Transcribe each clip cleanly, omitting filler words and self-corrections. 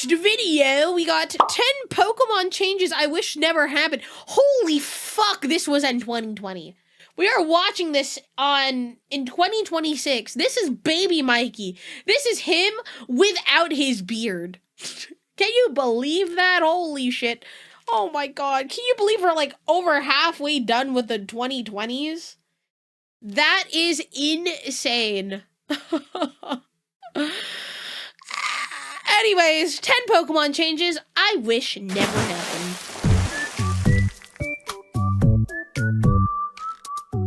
next video, we got 10 Pokemon changes I wish never happened. Holy fuck, this was in 2020. We are watching this in 2026. This is baby Mikey. This is him without his beard. Can you believe that? Holy shit. Oh my god. Can you believe we're like over halfway done with the 2020s? That is insane. Anyways, 10 Pokemon changes I wish never happened.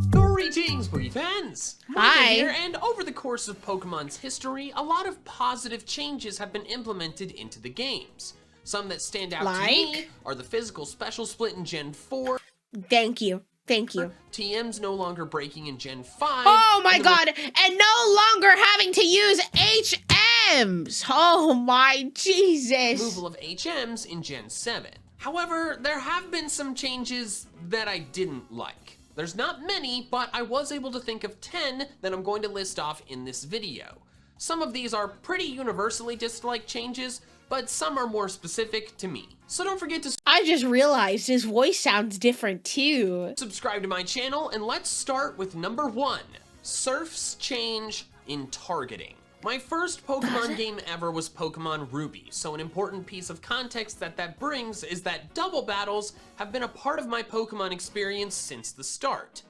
Greetings, Boogie fans! Hi. Here, and over the course of Pokemon's history, a lot of positive changes have been implemented into the games. Some that stand out to me are the physical special split in Gen 4. Thank you. Thank you. TM's no longer breaking in Gen 5. Oh my god, and no longer having to use HMs. Oh my Jesus. Removal of HMs in Gen 7. However, there have been some changes that I didn't like. There's not many, but I was able to think of 10 that I'm going to list off in this video. Some of these are pretty universally disliked changes, but some are more specific to me. So don't forget to I just realized his voice sounds different too. subscribe to my channel, and let's start with number 1, Surf's change in targeting. My first Pokemon game ever was Pokemon Ruby, so an important piece of context that brings is that double battles have been a part of my Pokemon experience since the start.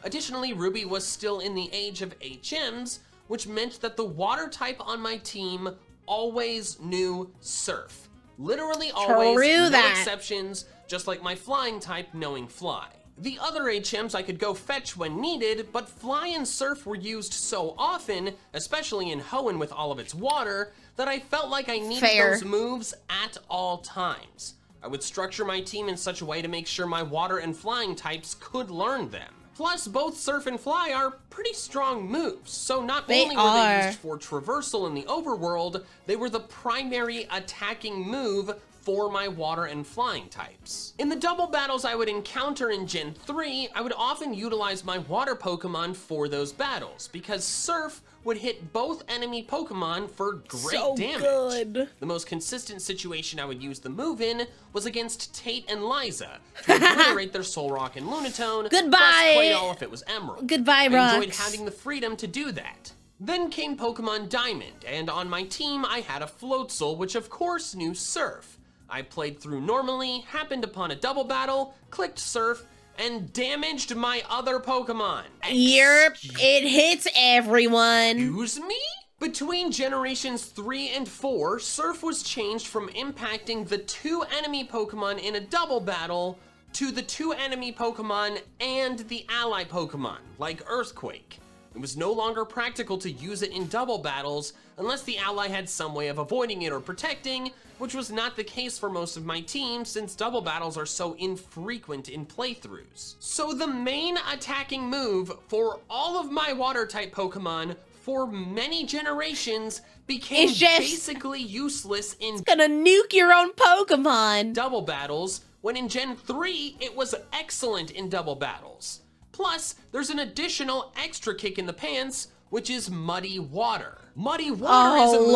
Additionally, Ruby was still in the age of HMs, which meant that the water type on my team always knew Surf. Literally always, no exceptions, just like my flying type knowing Fly. The other HMs I could go fetch when needed, but Fly and Surf were used so often, especially in Hoenn with all of its water, that I felt like I needed those moves at all times. I would structure my team in such a way to make sure my water and flying types could learn them. Plus, both Surf and Fly are pretty strong moves, so not only were they used for traversal in the overworld, they were the primary attacking move for my water and flying types. In the double battles I would encounter in Gen 3, I would often utilize my water Pokemon for those battles, because Surf would hit both enemy Pokemon for great damage. The most consistent situation I would use the move in was against Tate and Liza to obliterate their Solrock and Lunatone. Goodbye! Plus Quail if it was Emerald. Goodbye, I Rocks. enjoyed having the freedom to do that. Then came Pokemon Diamond, and on my team I had a Floatzel, which of course knew Surf. I played through normally, happened upon a double battle, clicked Surf, and damaged my other Pokemon. Yep, it hits everyone. Excuse me? Between generations 3 and 4, Surf was changed from impacting the 2 enemy Pokemon in a double battle to the 2 enemy Pokemon and the ally Pokemon, like Earthquake. It was no longer practical to use it in double battles unless the ally had some way of avoiding it or protecting, which was not the case for most of my team since double battles are so infrequent in playthroughs. So the main attacking move for all of my water type Pokemon for many generations became basically useless in gonna nuke your own Pokemon. Double battles, when in Gen 3 it was excellent in double battles. Plus, there's an additional extra kick in the pants, which is Muddy Water. Muddy Water is a move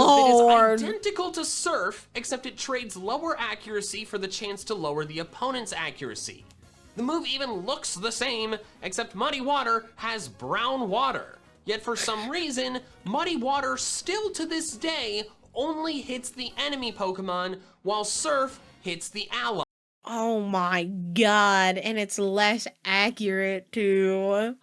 that is identical to Surf, except it trades lower accuracy for the chance to lower the opponent's accuracy. The move even looks the same, except Muddy Water has brown water. Yet for some reason, Muddy Water still to this day only hits the enemy Pokemon, while Surf hits the ally. Oh my god, and it's less accurate too.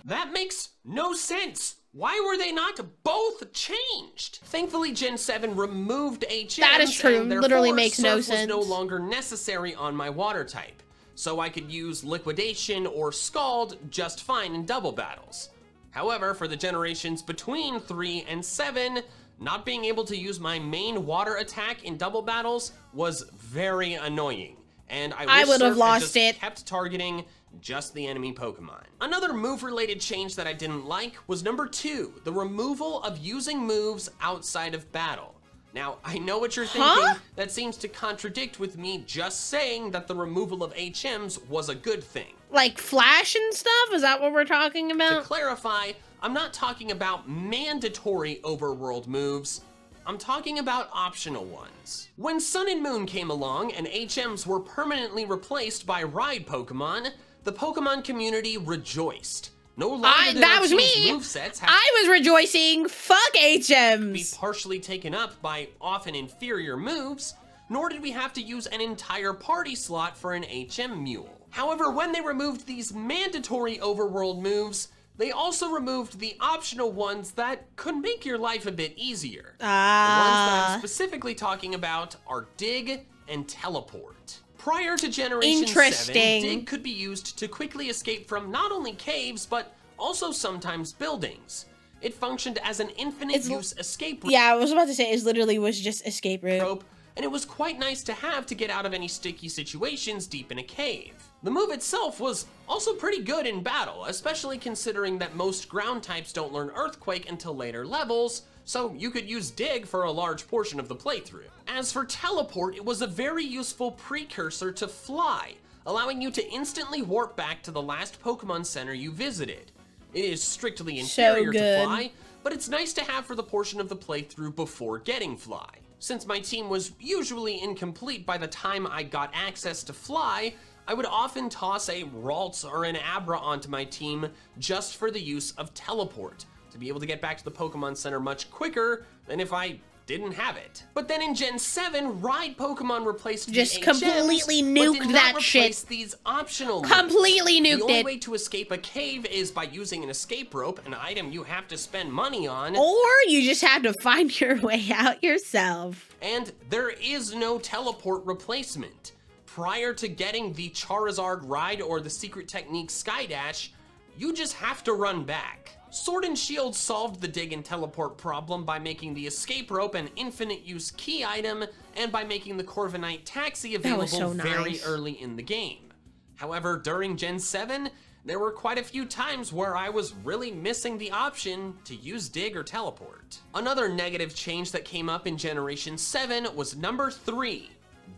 That makes no sense. Why were they not both changed? Thankfully, Gen 7 removed HMs. That is true. And Literally makes no Surf sense. was no longer necessary on my water type, so I could use Liquidation or Scald just fine in double battles. However, for the generations between 3 and 7, not being able to use my main water attack in double battles was very annoying. And I would have lost it. Kept targeting just the enemy Pokemon. Another move-related change that I didn't like was number 2, the removal of using moves outside of battle. Now, I know what you're thinking. That seems to contradict with me just saying that the removal of HMs was a good thing. Like Flash and stuff? Is that what we're talking about? To clarify, I'm not talking about mandatory overworld moves, I'm talking about optional ones. When Sun and Moon came along and HMs were permanently replaced by ride Pokemon, the Pokemon community rejoiced. No longer did that our was team's me. movesets have I was rejoicing. Fuck to be HMs. partially taken up by often inferior moves, nor did we have to use an entire party slot for an HM mule. However, when they removed these mandatory overworld moves, they also removed the optional ones that could make your life a bit easier. The ones that I'm specifically talking about are Dig and Teleport. Prior to Generation 7, Dig could be used to quickly escape from not only caves, but also sometimes buildings. It functioned as an infinite-use escape rope. Yeah, I was about to say, it literally was just escape rope. And it was quite nice to have to get out of any sticky situations deep in a cave. The move itself was also pretty good in battle, especially considering that most ground types don't learn Earthquake until later levels, so you could use Dig for a large portion of the playthrough. As for Teleport, it was a very useful precursor to Fly, allowing you to instantly warp back to the last Pokemon Center you visited. It is strictly inferior to Fly, but it's nice to have for the portion of the playthrough before getting Fly. Since my team was usually incomplete by the time I got access to Fly, I would often toss a Ralts or an Abra onto my team just for the use of Teleport, to be able to get back to the Pokemon Center much quicker than if I didn't have it. But then in Gen 7, Ride Pokemon replaced just the completely HMs, nuked but did that not shit. replace these optional moves. Completely nuked it. The only way to escape a cave is by using an escape rope, an item you have to spend money on. Or you just have to find your way out yourself. And there is no teleport replacement. Prior to getting the Charizard Ride or the secret technique Skydash, you just have to run back. Sword and Shield solved the Dig and Teleport problem by making the escape rope an infinite use key item and by making the Corviknight Taxi available very early in the game. However, during Gen 7, there were quite a few times where I was really missing the option to use Dig or Teleport. Another negative change that came up in Generation 7 was number 3.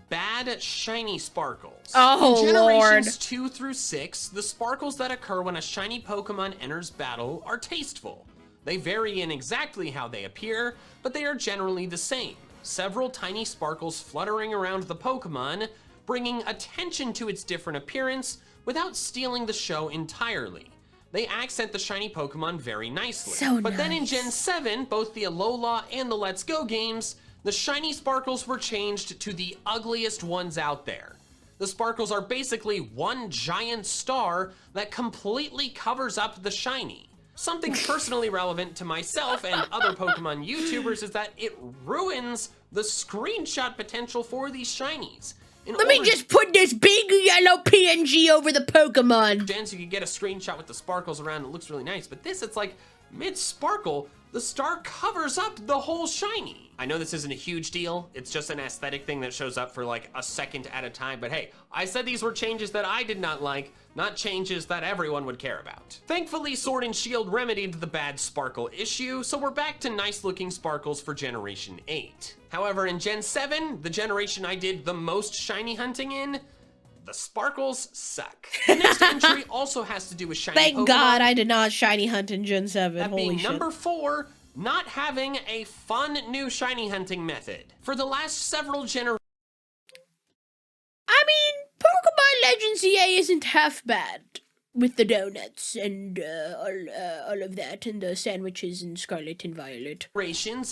Bad shiny sparkles. Oh, in Generations Lord. 2 through 6, the sparkles that occur when a shiny Pokemon enters battle are tasteful. They vary in exactly how they appear, but they are generally the same. Several tiny sparkles fluttering around the Pokemon, bringing attention to its different appearance without stealing the show entirely. They accent the shiny Pokemon very nicely. But then in Gen 7, both the Alola and the Let's Go games, the shiny sparkles were changed to the ugliest ones out there. The sparkles are basically one giant star that completely covers up the shiny. Something personally relevant to myself and other Pokemon YouTubers is that it ruins the screenshot potential for these shinies. Let me just put this big yellow PNG over the Pokemon. Gens, you can get a screenshot with the sparkles around, it looks really nice, but this, it's like mid-sparkle, the star covers up the whole shiny. I know this isn't a huge deal, it's just an aesthetic thing that shows up for like a second at a time, but hey, I said these were changes that I did not like, not changes that everyone would care about. Thankfully, Sword and Shield remedied the bad sparkle issue, so we're back to nice looking sparkles for Generation 8. However, in Gen 7, the generation I did the most shiny hunting in, the sparkles suck. The next entry also has to do with shiny Thank Pokemon. God I did not shiny hunt in Gen 7. That Holy being shit. number 4, not having a fun new shiny hunting method. For the last several generations, I mean, Pokemon Legends EA isn't half bad. With the donuts and all of that, and the sandwiches and Scarlet and Violet.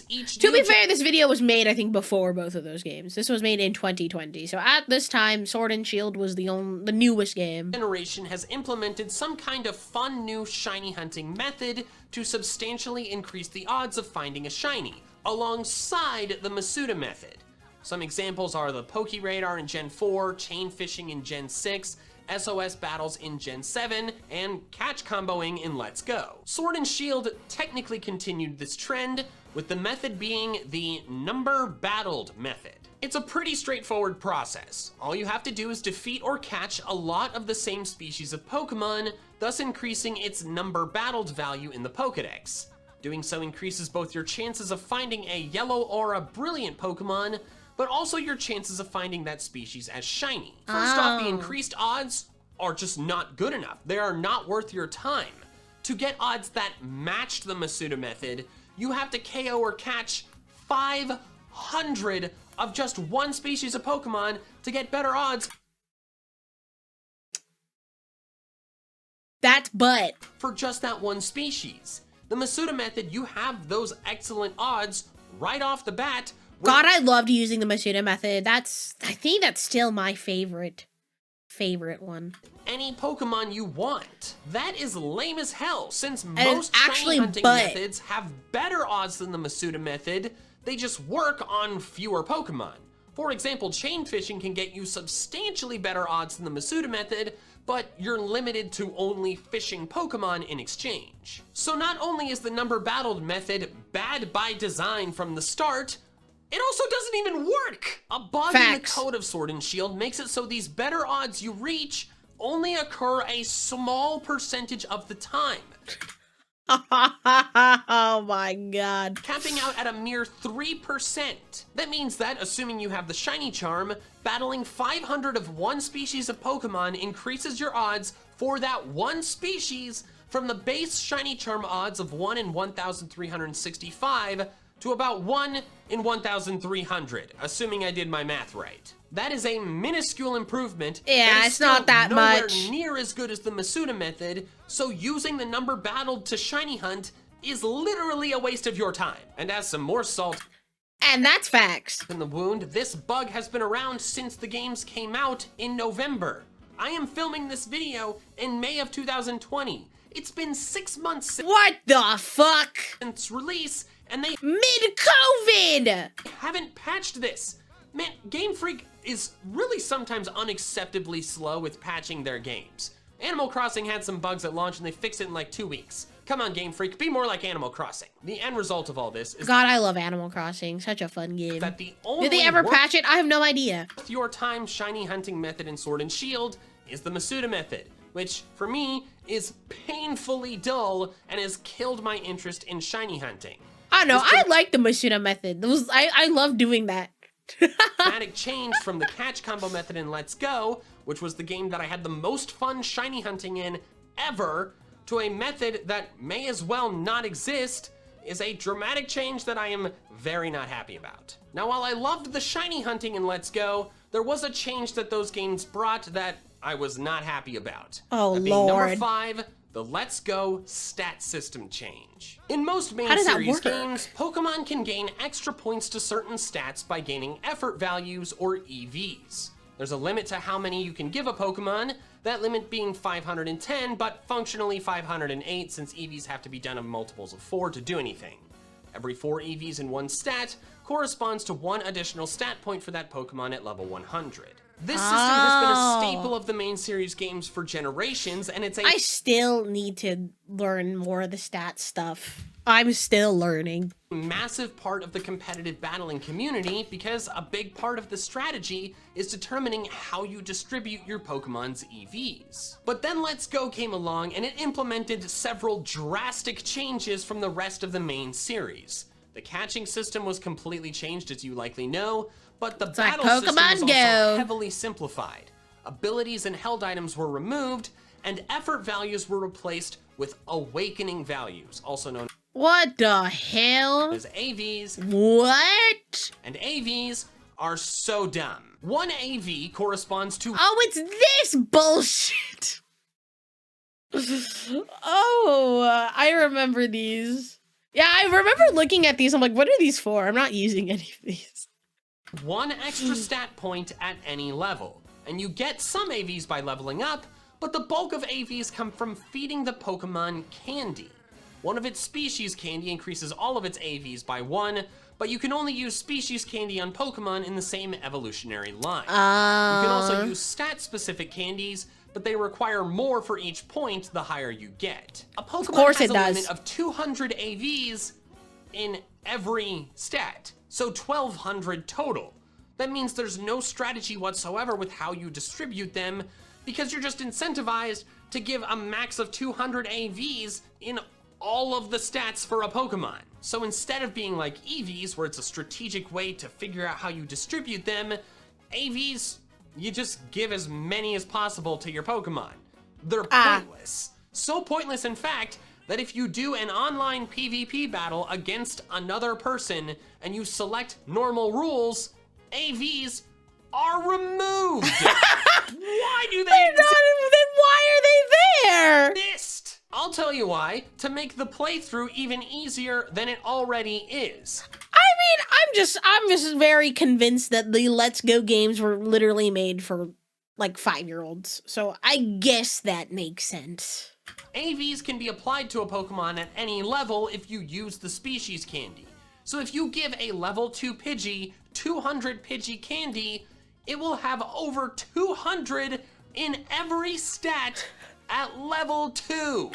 each To be fair, this video was made, I think, before both of those games. This was made in 2020, so at this time, Sword and Shield was the newest game. Generation has implemented some kind of fun new shiny hunting method to substantially increase the odds of finding a shiny, alongside the Masuda method. Some examples are the Poke Radar in Gen 4, chain fishing in Gen 6, SOS battles in Gen 7, and catch comboing in Let's Go. Sword and Shield technically continued this trend, with the method being the number battled method. It's a pretty straightforward process. All you have to do is defeat or catch a lot of the same species of Pokemon, thus increasing its number battled value in the Pokedex. Doing so increases both your chances of finding a yellow aura brilliant Pokemon, but also your chances of finding that species as shiny. First off, the increased odds are just not good enough. They are not worth your time. To get odds that matched the Masuda method, you have to KO or catch 500 of just one species of Pokemon to get better odds. That's butt. For just that one species. The Masuda method, you have those excellent odds right off the bat. God, I loved using the Masuda method. I think that's still my favorite one. Any Pokemon you want. That is lame as hell, since And most actually shiny hunting butt. methods have better odds than the Masuda method. They just work on fewer Pokemon. For example, chain fishing can get you substantially better odds than the Masuda method, but you're limited to only fishing Pokemon in exchange. So not only is the number battled method bad by design from the start, it also doesn't even work! A bug in the code of Sword and Shield makes it so these better odds you reach only occur a small percentage of the time. Oh my god. Capping out at a mere 3%. That means that, assuming you have the shiny charm, battling 500 of one species of Pokemon increases your odds for that one species from the base shiny charm odds of 1 in 1,365 to about 1 in 1,300, assuming I did my math right. That is a minuscule improvement. Yeah, it's not that much. Nowhere near as good as the Masuda method, so using the number battled to shiny hunt is literally a waste of your time. And as some more salt And that's facts. in the wound, this bug has been around since the games came out in November. I am filming this video in May of 2020. It's been 6 months What the fuck? since release, and they Mid-COVID! haven't patched this. Man, Game Freak is really sometimes unacceptably slow with patching their games. Animal Crossing had some bugs at launch and they fixed it in like 2 weeks. Come on, Game Freak, be more like Animal Crossing. The end result of all this is God, I love Animal Crossing. Such a fun game. that the only Did they ever worth patch it? I have no idea. your time shiny hunting method in Sword and Shield is the Masuda method, which for me is painfully dull and has killed my interest in shiny hunting. I don't know. I like the Masuda method. I love doing that. Dramatic change from the catch combo method in Let's Go, which was the game that I had the most fun shiny hunting in ever, to a method that may as well not exist, is a dramatic change that I am very not happy about. Now, while I loved the shiny hunting in Let's Go, there was a change that those games brought that I was not happy about. Oh, That being number Lord. 5, the Let's Go stat system change. In most main How does that series work? games, Pokemon can gain extra points to certain stats by gaining effort values or EVs. There's a limit to how many you can give a Pokemon, that limit being 510, but functionally 508 since EVs have to be done of multiples of 4 to do anything. Every 4 EVs in one stat corresponds to 1 additional stat point for that Pokemon at level 100. This system has been a staple of the main series games for generations, and it's a I still need to learn more of the stat stuff. I'm still learning. massive part of the competitive battling community because a big part of the strategy is determining how you distribute your Pokemon's EVs. But then Let's Go came along and it implemented several drastic changes from the rest of the main series. The catching system was completely changed, as you likely know, but the battle like system Pokemon was also Go. heavily simplified. Abilities and held items were removed, and effort values were replaced with awakening values, also known What the hell? as AVs, What? and AVs are so dumb. One AV corresponds to Oh, it's this bullshit. Oh, I remember these. Yeah, I remember looking at these. I'm like, what are these for? I'm not using any of these. 1 extra stat point at any level. And you get some AVs by leveling up, but the bulk of AVs come from feeding the Pokemon candy. One of its species candy increases all of its AVs by 1, but you can only use species candy on Pokemon in the same evolutionary line. You can also use stat-specific candies, but they require more for each point the higher you get. A Pokemon course has it a does. limit of 200 AVs in every stat, so 1,200 total. That means there's no strategy whatsoever with how you distribute them because you're just incentivized to give a max of 200 AVs in all of the stats for a Pokemon. So instead of being like EVs, where it's a strategic way to figure out how you distribute them, AVs, you just give as many as possible to your Pokemon. They're pointless. So pointless, in fact, that if you do an online PvP battle against another person and you select normal rules, AVs are removed. Why do they Then why are they there? exist? I'll tell you why. To make the playthrough even easier than it already is. I mean, I'm just very convinced that the Let's Go games were literally made for like 5-year-olds. So I guess that makes sense. AVs can be applied to a Pokemon at any level if you use the species candy. So if you give a level 2 Pidgey 200 Pidgey candy, it will have over 200 in every stat at level 2.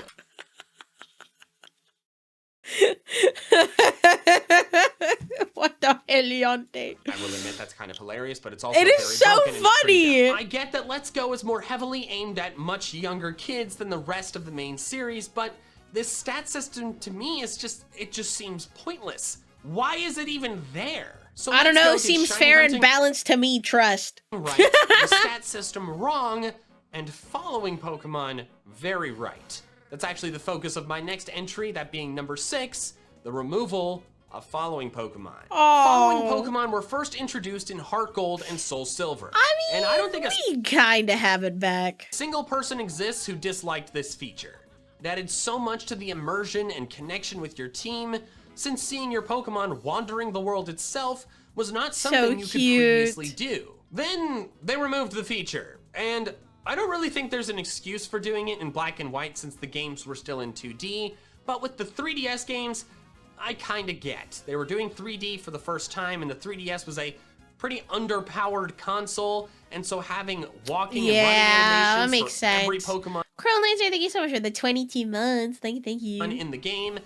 What the heliante? I will admit that's kind of hilarious, but it's also It is so broken and it's pretty funny. dumb. I get that Let's Go is more heavily aimed at much younger kids than the rest of the main series, but this stat system to me is it just seems pointless. Why is it even there? So I don't Let's Go know, did seems shiny fair and hunting balanced to me, trust. right, the stat system wrong, and following Pokemon very right. That's actually the focus of my next entry, that being number 6, the removal of following Pokemon. Following Pokemon were first introduced in Heart Gold and Soul Silver. I mean, and I don't think we kinda have it back. a single person exists who disliked this feature. It added so much to the immersion and connection with your team, since seeing your Pokemon wandering the world itself was not something you could previously do. Then they removed the feature, and I don't really think there's an excuse for doing it in black and white since the games were still in 2D, but with the 3DS games, I kinda get. They were doing 3D for the first time, and the 3DS was a pretty underpowered console, and so having walking and running that animations makes for every sense. Pokemon Crow Lancer, thank you so much for the 22 months. Thank you. in the game,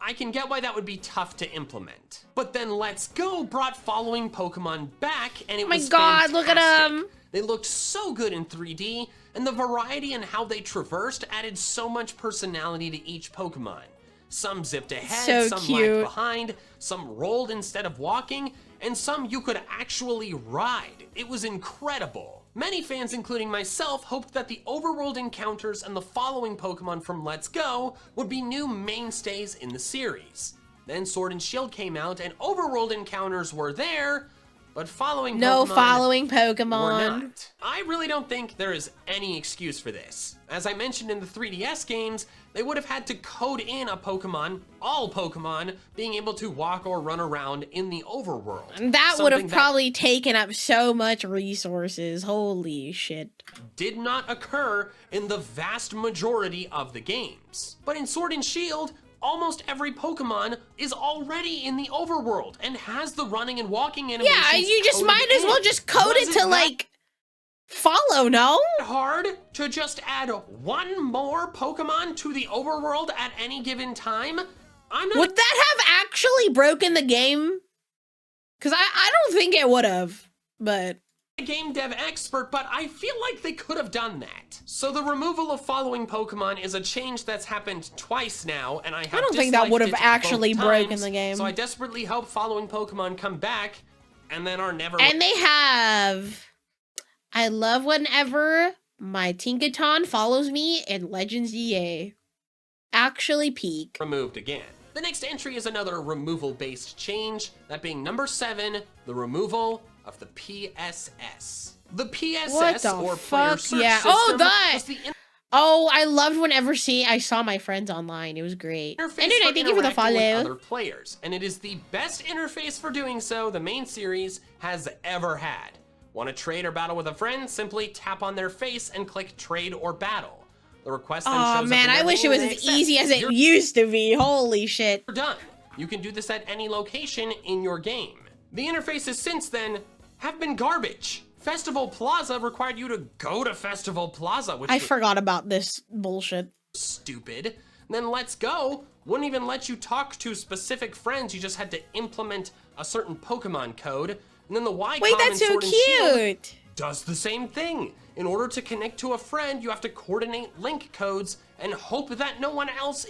I can get why that would be tough to implement. But then Let's Go brought following Pokemon back, and it My was God, look at fantastic. 'em. They looked so good in 3D, and the variety in how they traversed added so much personality to each Pokemon. Some zipped ahead, So some cute. lagged behind, some rolled instead of walking, and some you could actually ride. It was incredible. Many fans, including myself, hoped that the overworld encounters and the following Pokemon from Let's Go would be new mainstays in the series. Then Sword and Shield came out and overworld encounters were there, but following No Pokemon following were Pokemon. not. I really don't think there is any excuse for this. As I mentioned in the 3DS games, they would have had to code in a Pokemon, all Pokemon, being able to walk or run around in the overworld. And that would have Something probably taken up so much resources. Holy shit. did not occur in the vast majority of the games. But in Sword and Shield, almost every Pokemon is already in the overworld and has the running and walking animations. Yeah, you just coded might as well in. just code Was it to, that like, follow, no? hard to just add one more Pokemon to the overworld at any given time? I'm not Would that have actually broken the game? Because I don't think it would have, but... a game dev expert, but I feel like they could have done that. So the removal of following Pokemon is a change that's happened twice now, and I don't think that disliked would have it both actually broken times, the game. So I desperately hope following Pokemon come back, and then are never And they have... I love whenever my Tinkaton follows me in Legends EA. Actually peak. removed again. The next entry is another removal-based change, that being number 7, the removal of the PSS. The PSS, What the or Player fuck? Search Yeah. System, Oh, that! was the Oh, I loved whenever I saw my friends online. It was great. interface And dude, for thank you for the interacting with follow. other players, and it is the best interface for doing so the main series has ever had. Want to trade or battle with a friend? Simply tap on their face and click trade or battle. The request then Oh shows man, up in I their wish it name was and they as accept. easy as it You're used to be. Holy shit. done. You can do this at any location in your game. The interfaces since then have been garbage. Festival Plaza required you to go to Festival Plaza, which I was forgot about this bullshit. stupid. And then Let's Go wouldn't even let you talk to specific friends. You just had to implement a certain Pokemon code. And then the Y Wait, that's so Sword and Shield cute. does the same thing. In order to connect to a friend, you have to coordinate link codes and hope that no one else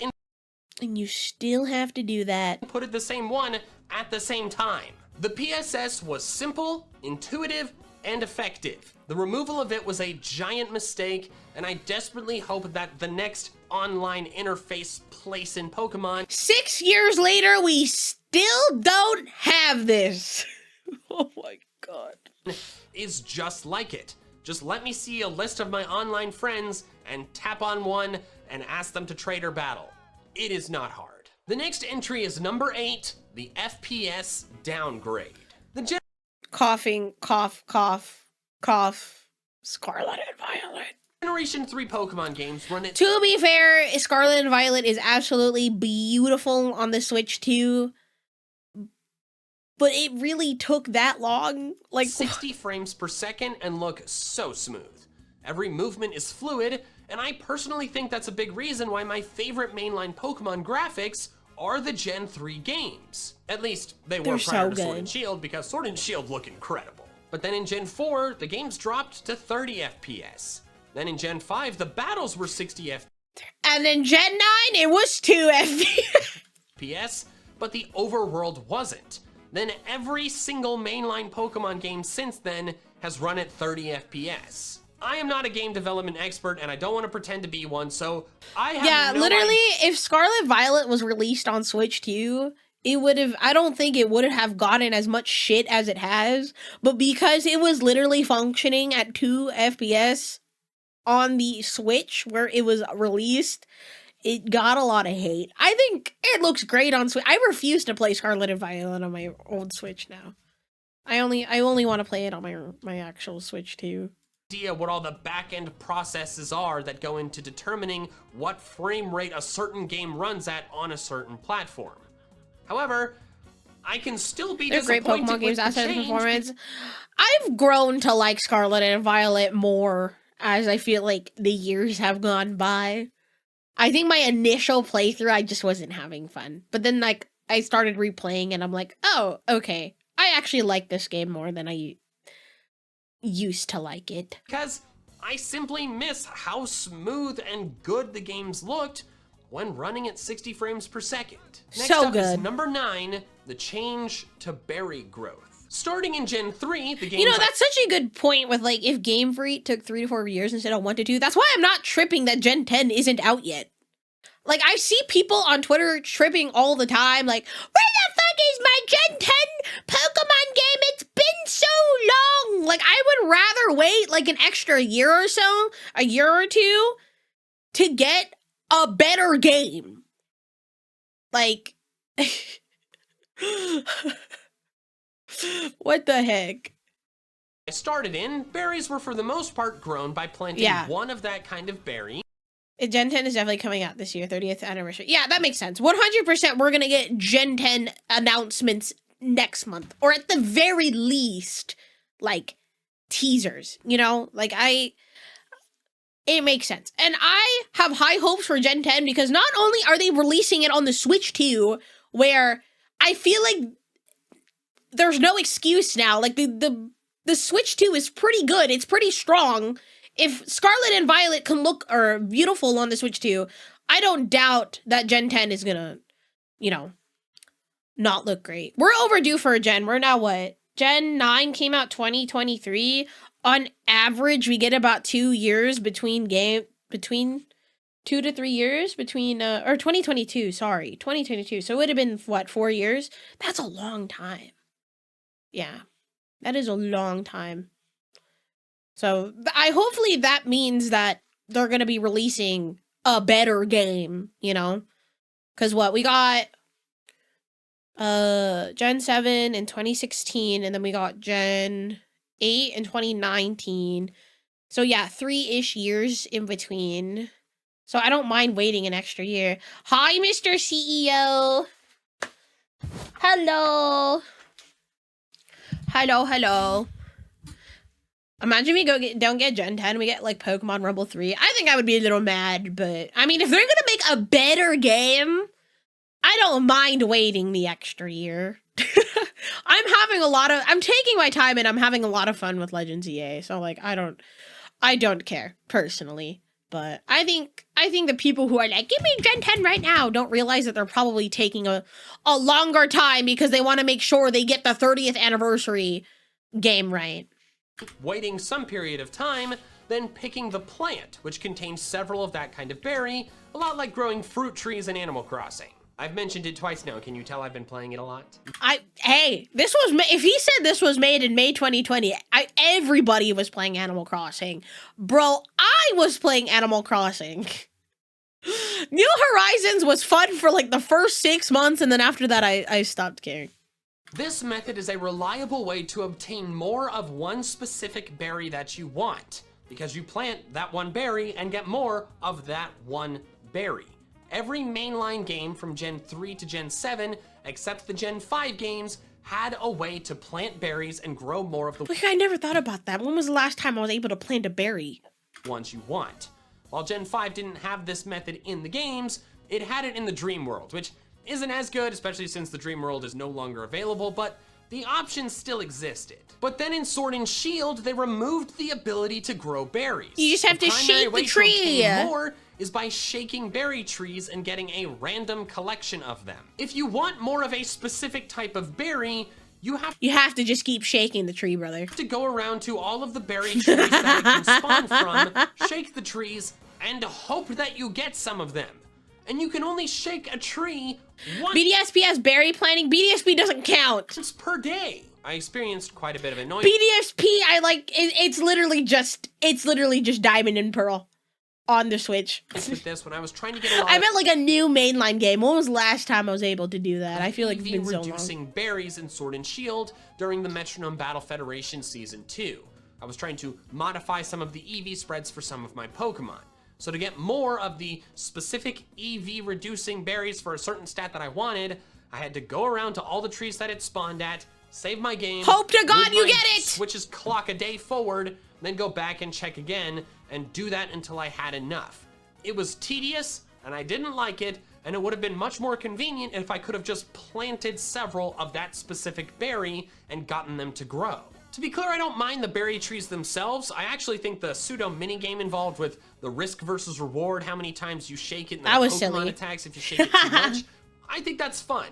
And you still have to do that. inputted the same one at the same time. The PSS was simple, intuitive, and effective. The removal of it was a giant mistake, and I desperately hope that the next online interface place in Pokemon 6 years later, we still don't have this. Oh my god. is just like it. Just let me see a list of my online friends and tap on one and ask them to trade or battle. It is not hard. The next entry is number 8, the FPS downgrade. The Coughing, cough, cough, cough. Scarlet and Violet. Generation 3 Pokemon games run at... To be fair, Scarlet and Violet is absolutely beautiful on the Switch too. But it really took that long. Like 60 frames per second and look so smooth. Every movement is fluid, and I personally think that's a big reason why my favorite mainline Pokemon graphics are the Gen 3 games. At least they were prior to Sword and Shield, because Sword and Shield look incredible. But then in Gen 4, the games dropped to 30 FPS. Then in Gen 5, the battles were 60 FPS. And then Gen 9, it was 2 FPS. But the overworld wasn't. Then every single mainline Pokemon game since then has run at 30 FPS. I am not a game development expert, and I don't want to pretend to be one, so I have literally, if Scarlet Violet was released on Switch too, it would have, I don't think it would have gotten as much shit as it has, but because it was literally functioning at 2 FPS on the Switch where it was released, it got a lot of hate. I think it looks great on Switch. I refuse to play Scarlet and Violet on my old Switch now. I only want to play it on my actual Switch too. Idea what all the back-end processes are that go into determining what frame rate a certain game runs at on a certain platform. However, I can still be disappointed great Pokemon games with outside the of change. performance. I've grown to like Scarlet and Violet more as I feel like the years have gone by. I think my initial playthrough, I just wasn't having fun. But then, like, I started replaying and I'm like, oh, okay. I actually like this game more than I used to like it. Because I simply miss how smooth and good the games looked when running at 60 frames per second. Next So up is good. number 9, the change to berry growth. Starting in Gen 3, the game... You know, that's such a good point with, like, if Game Freak took 3 to 4 years instead of 1 to 2. That's why I'm not tripping that Gen 10 isn't out yet. Like, I see people on Twitter tripping all the time, like, where the fuck is my Gen 10 Pokemon game? It's been so long! Like, I would rather wait, like, an extra year or so, a year or two, to get a better game. Like... What the heck? I started in, berries were for the most part grown by planting one of that kind of berry. Gen 10 is definitely coming out this year, 30th anniversary. Yeah, that makes sense. 100% we're gonna get Gen 10 announcements next month. Or at the very least, like, teasers, you know? Like, it makes sense. And I have high hopes for Gen 10 because not only are they releasing it on the Switch 2, where I feel like there's no excuse now. Like, the Switch 2 is pretty good. It's pretty strong. If Scarlet and Violet can look beautiful on the Switch 2, I don't doubt that Gen 10 is gonna, you know, not look great. We're overdue for a gen. We're now what? Gen 9 came out 2023. On average, we get about 2 years between 2 to 3 years between, or 2022, sorry, 2022. So it would have been, what, 4 years? That's a long time. Yeah, that is a long time. So hopefully that means that they're going to be releasing a better game, you know? Because what, we got Gen 7 in 2016, and then we got Gen 8 in 2019. So yeah, 3-ish years in between. So I don't mind waiting an extra year. Hi, Mr. CEO. Hello. Hello. Imagine we don't get Gen 10, we get, like, Pokemon Rumble 3. I think I would be a little mad, but, I mean, if they're gonna make a better game, I don't mind waiting the extra year. I'm taking my time and I'm having a lot of fun with Legends EA, so, like, I don't care, personally. But I think the people who are like, give me Gen 10 right now, don't realize that they're probably taking a longer time because they want to make sure they get the 30th anniversary game right. waiting some period of time, then picking the plant, which contains several of that kind of berry, a lot like growing fruit trees in Animal Crossing. I've mentioned it twice now. Can you tell I've been playing it a lot? Hey, this was, if he said this was made in May 2020, everybody was playing Animal Crossing. Bro, I was playing Animal Crossing. New Horizons was fun for like the first 6 months, and then after that, I stopped caring. This method is a reliable way to obtain more of one specific berry that you want, because you plant that one berry and get more of that one berry. Every mainline game from Gen 3 to Gen 7, except the Gen 5 games, had a way to plant berries and grow more of the I never thought about that. When was the last time I was able to plant a berry? ones you want. While Gen 5 didn't have this method in the games, it had it in the Dream World, which isn't as good, especially since the Dream World is no longer available, but the option still existed. But then in Sword and Shield, they removed the ability to grow berries. You just have to shake the tree. To obtain more is by shaking berry trees and getting a random collection of them. If you want more of a specific type of berry, you have to just keep shaking the tree, brother. To go around to all of the berry trees that it can spawn from, shake the trees, and hope that you get some of them. And you can only shake a tree once. BDSP has berry planting. BDSP doesn't count. Once per day. I experienced quite a bit of annoyance. BDSP, it's literally just Diamond and Pearl on the Switch. With this, when I was trying to get a lot I meant like a new mainline game. When was the last time I was able to do that? I feel like it's been so long. Reducing berries in Sword and Shield during the Metronome Battle Federation Season 2. I was trying to modify some of the EV spreads for some of my Pokemon. So to get more of the specific EV reducing berries for a certain stat that I wanted, I had to go around to all the trees that it spawned at, save my game. Hope to God you get it! Switches clock a day forward, then go back and check again, and do that until I had enough. It was tedious, and I didn't like it, and it would have been much more convenient if I could have just planted several of that specific berry and gotten them to grow. To be clear, I don't mind the berry trees themselves. I actually think the pseudo minigame involved with the risk versus reward, how many times you shake it, and the Pokemon attacks if you shake it too much, I think that's fun.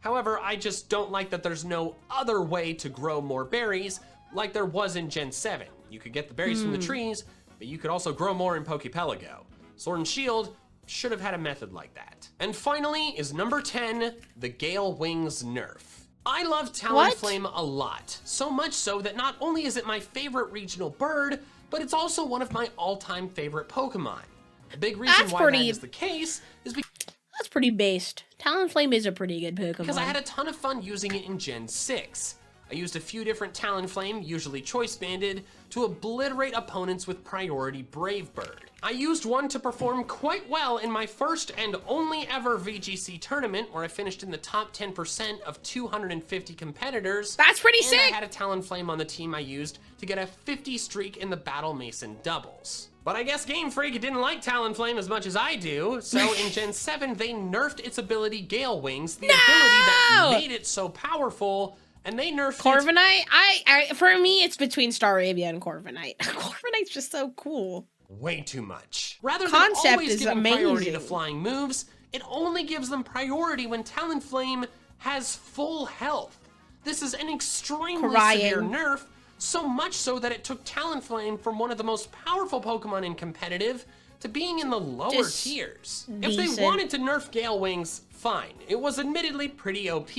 However, I just don't like that there's no other way to grow more berries like there was in Gen 7. You could get the berries from the trees, but you could also grow more in Poképelago. Sword and Shield should have had a method like that. And finally is number 10, the Gale Wings nerf. I love Talonflame a lot, so much so that not only is it my favorite regional bird, but it's also one of my all-time favorite Pokemon. The big reason why that is the case is because that's pretty based. Talonflame is a pretty good Pokemon. Because I had a ton of fun using it in Gen 6. I used a few different Talonflame, usually choice banded, to obliterate opponents with priority Brave Bird. I used one to perform quite well in my first and only ever VGC tournament, where I finished in the top 10% of 250 competitors. That's pretty sick! I had a Talonflame on the team I used to get a 50 streak in the Battle Mason doubles. But I guess Game Freak didn't like Talonflame as much as I do, so in Gen 7 they nerfed its ability Gale Wings, the ability that made it so powerful, and they nerfed Corviknight? For me, it's between Staravia and Corviknight. Corviknight's just so cool. Way too much. Rather than always giving priority to flying moves, it only gives them priority when Talonflame has full health. This is an extremely severe nerf, so much so that it took Talonflame from one of the most powerful Pokemon in competitive to being in the lower tiers. If they wanted to nerf Gale Wings, fine. It was admittedly pretty OP.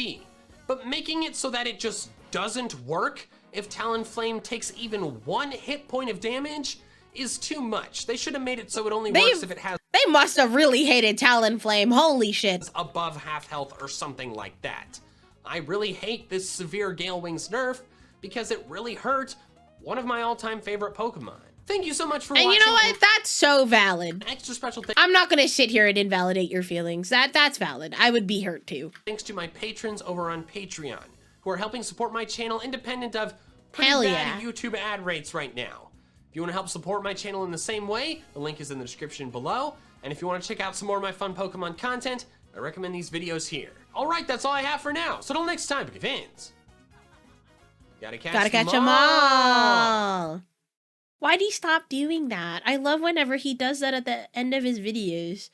But making it so that it just doesn't work if Talonflame takes even one hit point of damage is too much. They should have made it so it only works if it has— They must have really hated Talonflame, holy shit. —above half health or something like that. I really hate this severe Gale Wings nerf because it really hurt one of my all-time favorite Pokemon. Thank you so much for watching. And you know what? That's so valid. Extra special thanks. I'm not gonna sit here and invalidate your feelings. That's valid. I would be hurt too. Thanks to my patrons over on Patreon, who are helping support my channel independent of pretty bad YouTube ad rates right now. If you want to help support my channel in the same way, the link is in the description below. And if you want to check out some more of my fun Pokemon content, I recommend these videos here. All right, that's all I have for now. So till next time, Poké fans. Gotta catch them all. Why'd he stop doing that? I love whenever he does that at the end of his videos.